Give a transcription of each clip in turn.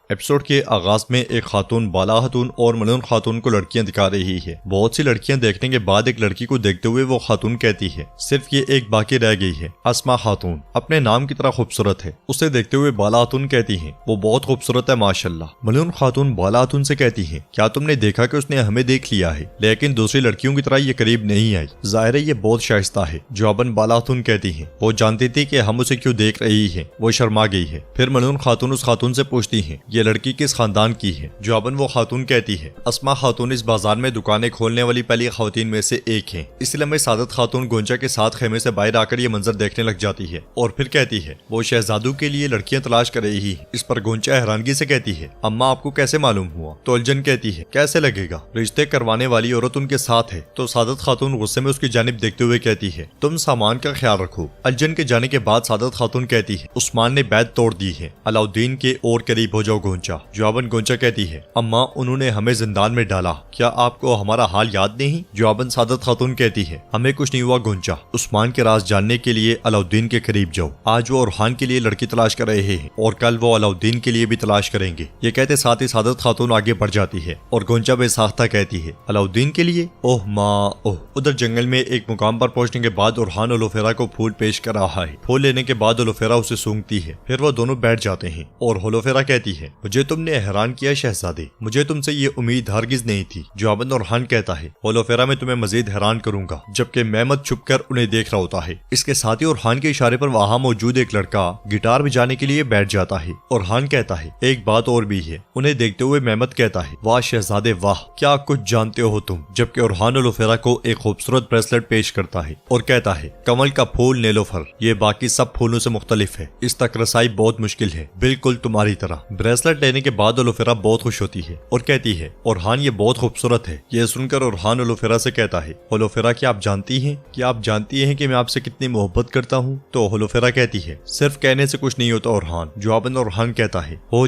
Episode के आगाज में एक खातून बाला खातून और मलून खातून को लड़कियां दिखा रही है। बहुत सी लड़कियां देखने के बाद एक लड़की को देखते हुए वो खातून कहती है, सिर्फ ये एक बाकी रह गई है, अस्मा खातून अपने नाम की तरह खूबसूरत है। उसे देखते हुए बाला खातून कहती है, वो बहुत खूबसूरत है माशाल्लाह। मलून खातून बाला खातून से कहती है, क्या तुमने देखा कि उसने हमें देख लिया है, लेकिन दूसरी लड़कियों की तरह ये करीब नहीं आई, जाहिर है ये बहुत शाइस्ता है। जवाबन बाला खातून कहती है, वो जानती थी कि हम उसे क्यों देख रही है, वो शर्मा गई है। फिर मलून खातून उस खातून से पूछती है, ये लड़की किस खानदान की है। जवाबन वो खातून कहती है, अस्मा खातून इस बाजार में दुकानें खोलने वाली पहली खातून में से एक है। इसलिए मैं सादत खातून गोंचा के साथ खेमे से बाहर आकर ये मंजर देखने लग जाती है और फिर कहती है, वो शहजादू के लिए लड़कियां तलाश कर रही है। इस पर गोंचा हैरानगी से कहती है, अम्मा आपको कैसे मालूम हुआ। तो अलजन कहती है, कैसे लगेगा, रिश्ते करवाने वाली औरत उनके साथ है। तो सादत खातून गुस्से में उसकी जानिब देखते हुए कहती है, तुम सामान का ख्याल रखो। अलजन के जाने के बाद सादत खातून कहती है, उस्मान ने बैत तोड़ दी है, अलाउद्दीन के और करीब हो जाओ गोंचा। जवाबन गोंचा कहती है, अम्मा उन्होंने हमें जिंदान में डाला, क्या आपको हमारा हाल याद नहीं। जवाबन सादत खातून कहती है, हमें कुछ नहीं हुआ गोंचा, उस्मान के राज जानने के लिए अलाउद्दीन के करीब जाओ। आज वो ओरहान के लिए लड़की तलाश कर रहे हैं और कल वो अलाउद्दीन के लिए भी तलाश करेंगे। ये कहते साथ ही सादत खातून आगे बढ़ जाती है और गोंचा बेसाख्ता कहती है, अलाउद्दीन के लिए, ओह माँ ओह। उधर जंगल में एक मुकाम पर पहुंचने के बाद ओरहान होलोफेरा को फूल पेश कर रहा है। फूल लेने के बाद होलोफेरा उसे सूंघती है। फिर वो दोनों बैठ जाते हैं और होलोफेरा कहती है, मुझे तुमने हैरान किया शहजादे, मुझे तुमसे ये उम्मीद हरगिज नहीं थी। जवाबन ओरहान कहता है, होलोफेरा मैं तुम्हें मजीद हैरान करूंगा, जबकि मेहमद छुपकर उन्हें देख रहा होता है। इसके साथ ही ओरहान के इशारे पर वहाँ मौजूद एक लड़का गिटार बजाने के लिए बैठ जाता है। ओरहान कहता है, एक बात और भी है। उन्हें देखते हुए मेहमद कहता है, वाह शहजादे वाह, क्या कुछ जानते हो तुम। जबकि ओरहान होलोफेरा को एक खूबसूरत ब्रेसलेट पेश करता है और कहता है, कमल का फूल नेलोफर, ये बाकी सब फूलों से मुख्तलिफ है, इस तक रसाई बहुत मुश्किल है, बिल्कुल तुम्हारी तरह। ब्रेसलेट लेने के बाद होलोफेरा बहुत खुश होती है और कहती है, ओरहान ये बहुत खूबसूरत है। ये सुनकर ओरहान होलोफेरा से कहता है, होलोफेरा क्या आप जानती हैं, क्या आप जानती हैं कि मैं आपसे कितनी मोहब्बत करता हूँ। तो होलोफेरा कहती है, सिर्फ कहने से कुछ नहीं होता ओरहान। जवाबन ओरहान कहता है, हो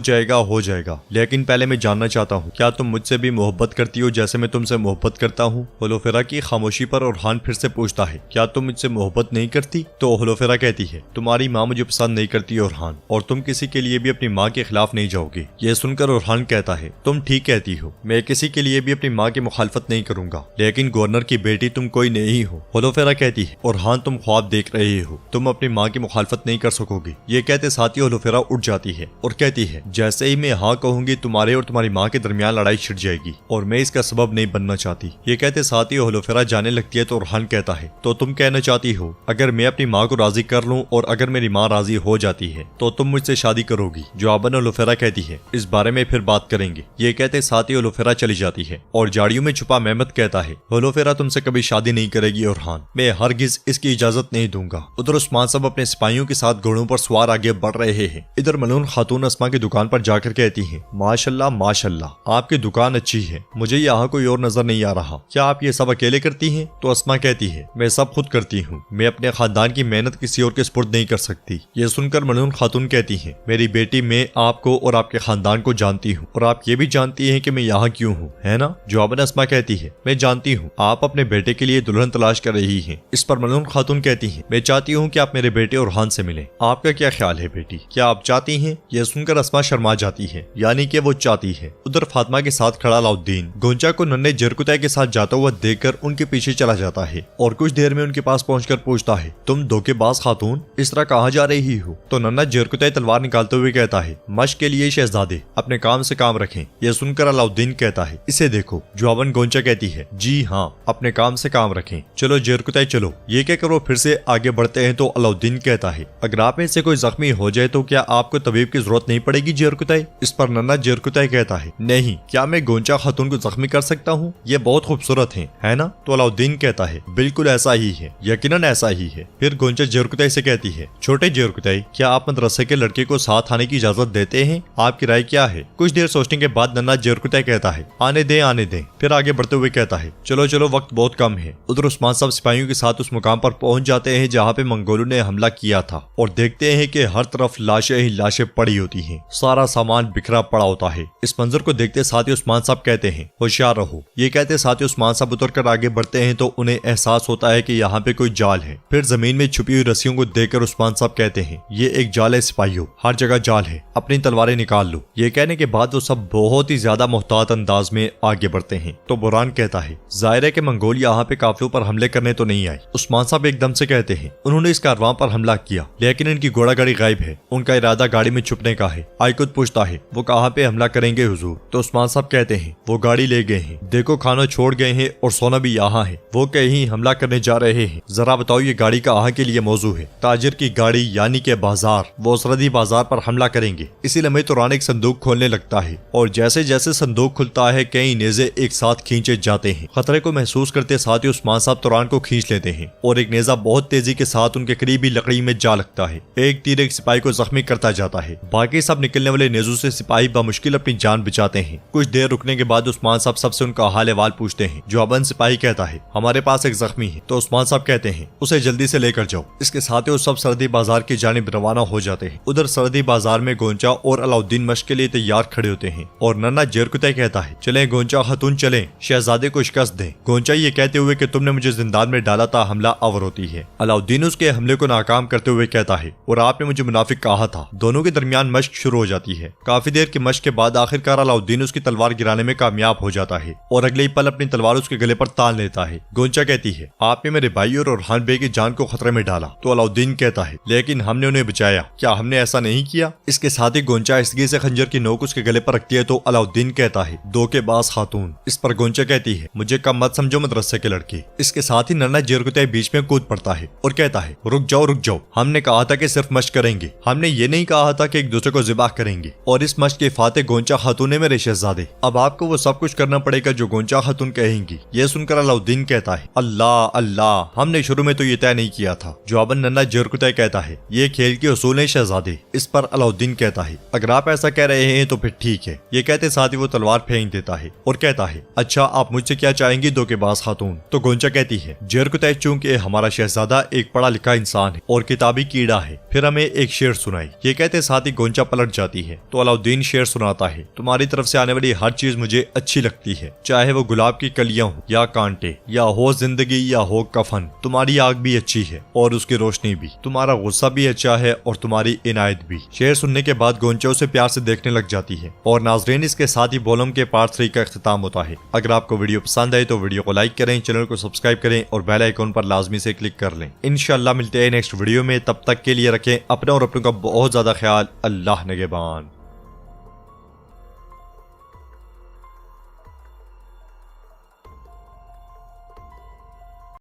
जाएगा, लेकिन पहले मैं जानना चाहता हूँ, क्या तुम मुझसे भी मोहब्बत करती हो जैसे मैं तुमसे मोहब्बत करता हूँ। होलोफेरा की खामोशी पर ओरहान फिर से पूछता है, क्या तुम मुझसे मोहब्बत नहीं करती। तो होलोफेरा कहती है, तुम्हारी माँ मुझे पसंद नहीं करती ओरहान, और तुम किसी के लिए भी अपनी माँ के खिलाफ नहीं जाओगे। ये सुनकर ओरहान कहता है, तुम ठीक कहती हो, मैं किसी के लिए भी अपनी माँ की मुखालफत नहीं करूंगा, लेकिन गवर्नर की बेटी तुम कोई नहीं हो। होलोफेरा कहती है, ओरहान तुम ख्वाब देख रहे हो, तुम अपनी माँ की मुखालफत नहीं कर सकोगे। ये कहते साथ ही होलोफेरा उठ जाती है और कहती है, जैसे ही मैं हाँ कहूंगी तुम्हारे और तुम्हारी माँ के दरमियान लड़ाई छिड़ जाएगी और मैं इसका सबब नहीं बनना चाहती। ये कहते साथ ही होलोफेरा जाने लगती है तो ओरहान कहता है, तो तुम कहना चाहती हो, अगर मैं अपनी माँ को राजी कर लूँ और अगर मेरी माँ राजी हो जाती है तो तुम मुझसे शादी करोगी। जवाबन होलोफेरा कहती है, इस बारे में फिर बात करेंगे। ये कहते साथ ही होलोफेरा चली जाती है और झाड़ियों में छुपा मेहमद कहता है, होलोफेरा तुमसे कभी शादी नहीं करेगी ओरहान, मैं हरगिज इसकी इजाजत नहीं दूंगा। उधर उस्मान साहब अपने सिपाहियों के साथ घोड़ों पर सवार आगे बढ़ रहे हैं। इधर मलून खातून अस्मा की दुकान पर जाकर कहती है, माशाल्लाह माशाल्लाह आपकी दुकान अच्छी है, मुझे यहाँ कोई और नजर नहीं आ रहा, क्या आप ये सब अकेले करती हैं। तो अस्मा कहती है, मैं सब खुद करती हूँ, मैं अपने खानदान की मेहनत किसी और के सुपुर्द नहीं कर सकती। ये सुनकर मलून खातून कहती है, मेरी बेटी मैं आपको और आपके खानदान को जानती हूँ और आप ये भी जानती हैं कि मैं यहाँ क्यों हूँ, है ना। जवाबन अस्मा कहती है, मैं जानती हूँ, आप अपने बेटे के लिए दुल्हन तलाश कर रही हैं। इस पर मलून खातून कहती है, मैं चाहती हूँ कि आप मेरे बेटे ओरहान से मिलें, आपका क्या ख्याल है बेटी, क्या आप चाहती हैं। यह सुनकर अस्मा शर्मा जाती है, यानी कि वो चाहती है। उधर फातिमा के साथ खड़ा अलाउद्दीन गोंचा को नन्हे जरकुतै के साथ जाता हुआ देखकर उनके पीछे चला जाता है और कुछ देर में उनके पास पहुंचकर पूछता है, तुम धोखेबाज खातून इस तरह कहाँ जा रही हो। तो नन्हा जरकुतै तलवार निकालते हुए कहता है, मश्क के लिए शहजादे, अपने काम से काम रखें। यह सुनकर अलाउद्दीन कहता है, इसे देखो। जवाबन गोंचा कहती है, जी हाँ, अपने काम से काम रखें, चलो जरकुतै चलो। ये कहकर वो फिर से आगे बढ़ते हैं तो अलाउद्दीन कहता है, अगर आप में से कोई जख्मी हो जाए तो क्या आपको तबीब की जरूरत नहीं पड़ेगी जरकुतै। इस पर नन्हा जरकुतै कहता है, नहीं, क्या मैं गोंचा खातून को जख्मी कर सकता हूँ, ये बहुत खूबसूरत है ना। तो अलाउद्दीन कहता है, बिल्कुल ऐसा ही है, यकीनन ऐसा ही है। फिर गोंचा जरकुतै से कहती है, छोटे जरकुतै, क्या आप मदरसे के लड़के को साथ आने की इजाजत देते हैं, आपकी राय क्या है। कुछ देर सोचने के बाद नन्हा जरकुतै कहता है, आने दें। फिर आगे बढ़ते हुए कहता है, चलो वक्त बहुत कम है। उधर उस्मान साहब सिपाहियों के साथ उस मुकाम पर पहुंच जाते हैं जहाँ पे मंगोलों ने हमला किया था और देखते हैं कि हर तरफ लाशें ही लाशें पड़ी होती हैं, सारा सामान बिखरा पड़ा होता है। इस मंजर को देखते साथ ही उस्मान साहब कहते हैं, होशियार रहो। ये कहते साथ ही उस्मान साहब उतर कर आगे बढ़ते हैं तो उन्हें एहसास होता है कि यहाँ पे कोई जाल है। फिर जमीन में छुपी हुई रस्सियों को देखकर उस्मान साहब कहते हैं, ये एक जाल है सिपाहियों, हर जगह जाल है, अपनी तलवारें निकाल लो। ये कहने के बाद वो सब बहुत ही ज्यादा मुहतात अंदाज में आगे बढ़ते हैं। तो बुरहान कहता है जाहिर है कि मंगोल यहाँ पे काफिलों पर हमले करने तो नहीं आए। उस्मान साहब एकदम से कहते हैं उन्होंने इस कारवां पर हमला किया लेकिन इनकी घोड़ा गाड़ी गायब है, उनका इरादा गाड़ी में छुपने का है। आइकुद पूछता है वो कहाँ पे हमला करेंगे हुजूर? तो उस्मान साहब कहते हैं वो गाड़ी ले गए हैं, देखो खाना छोड़ गए हैं और सोना भी यहाँ है, वो कहीं हमला करने जा रहे हैं। जरा बताओ ये गाड़ी कहाँ के लिए मौजू है? ताजिर की गाड़ी यानी के बाजार, वो सरहदी बाजार पर हमला करेंगे। इसी लम्हे तुरान एक संदूक खोलने लगता है और जैसे जैसे संदूक खुलता है कई नेज़े एक साथ खींचे जाते हैं। खतरे को महसूस करते साथ ही उस्मान साहब तुरान को खींच लेते हैं और एक नेज़ा बहुत तेजी के साथ उनके करीबी लकड़ी में जा लगता है। एक तीर एक सिपाही को जख्मी करता जाता है। बाकी सब निकलने वाले नेज़ों से सिपाही बामुश्किल अपनी जान बचाते हैं। कुछ देर रुकने के बाद उस्मान साहब सबसे उनका हाल अहवाल पूछते हैं। जवाबन सिपाही कहता है हमारे पास एक जख्मी है। तो उस्मान साहब कहते हैं उसे जल्दी से लेकर जाओ। इसके साथ ही वो सब सरहदी बाजार की जानिब रवाना हो जाते हैं। उधर सरहदी बाजार में गोंचा और अलाउद्दीन मश्क के लिए तैयार खड़े होते हैं और नन्ना जेरकुतै कहता है चलें गोंचा खातून चलें, शहजादे को शिकस्त दें। गोंचा ये कहते हुए कि तुमने मुझे जिंदान में डाला था हमला आवर होती है। अलाउद्दीन उसके हमले को नाकाम करते हुए कहता है और आपने मुझे मुनाफिक कहा था। दोनों के दरमियान मश्क शुरू हो जाती है। काफी देर की मश्क के बाद आखिरकार अलाउद्दीन उसकी तलवार गिराने में कामयाब हो जाता है और अगले ही पल अपनी तलवार उसके गले पर तान लेता है। गोंचा कहती है आपने मेरे भाई और ओरहान बे की जान को खतरे में डाला। तो अलाउद्दीन कहता है लेकिन हमने उन्हें बचाया, क्या हमने ऐसा नहीं किया? इसके साथ ही गोंचा इसगी से खंजर की नोक उसके गले पर रखती है तो अलाउद्दीन कहता है धोखेबाज खातून। इस पर गोंचा कहती है मुझे कम मत समझो मदरसे के लड़के। इसके साथ ही नन्ना जेरकुतै बीच में कूद पड़ता है और कहता है रुक जाओ, हमने कहा था कि सिर्फ मश्क करेंगे, हमने ये नहीं कहा था कि एक दूसरे को ज़िबाह करेंगे। और इस मश्क के फाते गोंचा खातून है मेरे शहजादे, अब आपको वो सब कुछ करना पड़ेगा जो गोंचा खातून कहेंगी। ये सुनकर अलाउद्दीन कहता है अल्लाह अल्लाह, हमने शुरू में तो ये तय नहीं किया था। जवाबन नन्ना जेरकुतै कहता है ये खेल के उसूल है शहजादे। इस पर अलाउद्दीन कहता है अगर आप ऐसा कह रहे हैं तो फिर ठीक है। ये कहते साथ ही वो तलवार फेंक देता है और कहता है अच्छा आप मुझसे क्या चाहेंगी धोखेबाज खातून? तो गोंचा कहती है जेरकुतै चूंकि हमारा शहजादा एक पढ़ा लिखा इंसान है और किताबी कीड़ा है, फिर हमें एक शेर सुनाई। ये कहते साथ ही गोंचा पलट जाती है। तो अलाउद्दीन शेर सुनाता है तुम्हारी तरफ से आने वाली हर चीज मुझे अच्छी लगती है, चाहे वो गुलाब की कलियां हो या कांटे, या हो जिंदगी या हो कफन। तुम्हारी आग भी अच्छी है और उसकी रोशनी भी, तुम्हारा गुस्सा भी अच्छा है और तुम्हारी इनायत भी। शेर सुनने के बाद गोंचा उसे प्यार से देखने लग जाती है। और नाजरीन इसके साथ ही बोलम के पार्ट 3 का इख्तिताम होता है। अगर आपको वीडियो पसंद आए तो वीडियो को लाइक करें, चैनल को सब्सक्राइब करें और बेल आइकॉन पर लाजमी से क्लिक कर लें। इंशाल्लाह मिलते हैं नेक्स्ट वीडियो में, तब तक के लिए रखें अपना और अपनों का बहुत ज्यादा ख्याल। अल्लाह निगहबान।